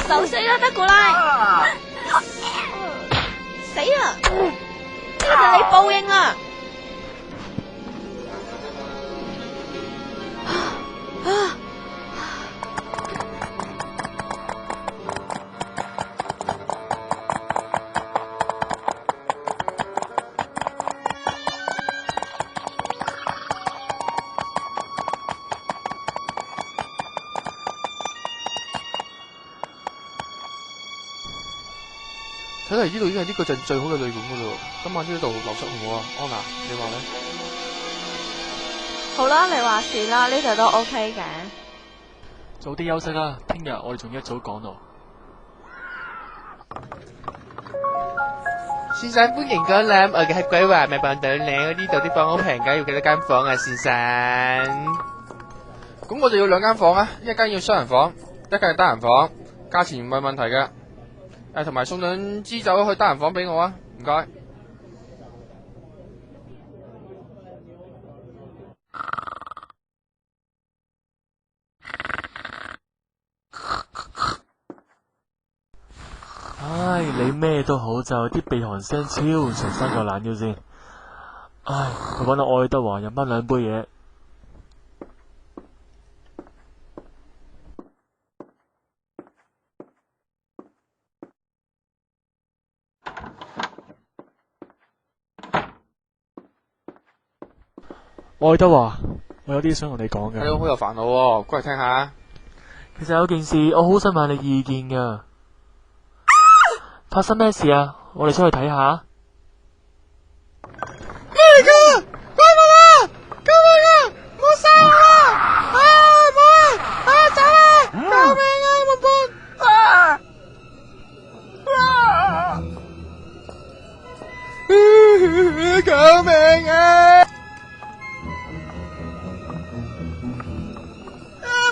受傷啦，德古拉！死啦！呢個就係你報應啊！睇嚟呢度已經係呢個鎮最好嘅旅館噶啦，今晚呢度留宿好唔好啊？安娜，你話呢？好啦，你話算啦，呢度都 OK 嘅。早啲休息啦，聽日我哋仲一早趕路。先生歡迎光臨，我嘅係鬼話咪扮到靚，呢度啲房好平㗎，要幾多間房啊，先生？咁我哋要2間房啊，一間要雙人房，一間係單人房，價錢唔係問題嘅。同埋送2支酒去單人房俾我啊，唔該。唉，你咩都好，就啲鼻鼾聲超長，伸個懶腰先。唉，去搵阿愛德華飲翻2杯嘢。愛德華，我有啲想同你講嘅。你好有煩惱喎，過嚟聽下。其實有件事我好想問你意見噶。發生咩事啊？我哋出去睇下。咩嚟噶？怪物啊！救命啊！冇殺我啊！啊冇啊！啊走啊！救命啊！冇伴啊！救命啊！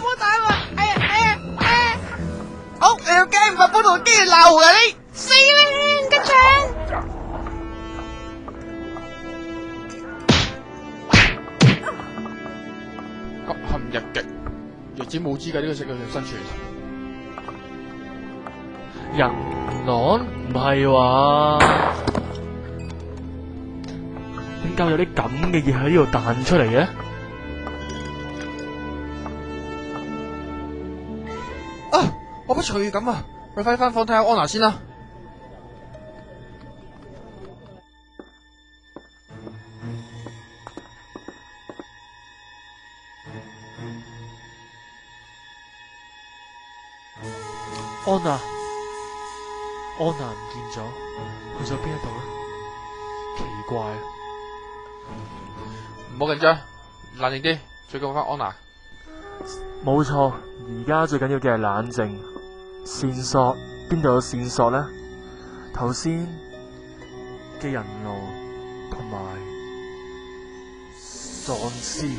冇打我！哎呀哎呀哎呀！好，你要驚唔怕幫我機鬧啊你！死啦！吉祥！急陷日極，弱子冇資格呢個世界上生存。人狼唔係話？點解有啲咁嘅嘢喺呢度彈出嚟嘅？啊！我不隨意咁啊！我快翻房睇下安娜先啦。安娜唔見咗，去咗邊一度呢？奇怪啊！唔好緊張，冷靜啲，再講翻安娜。冇錯，而家最緊要嘅係冷靜。線索邊度有線索呢？頭先嘅人狼同埋喪屍。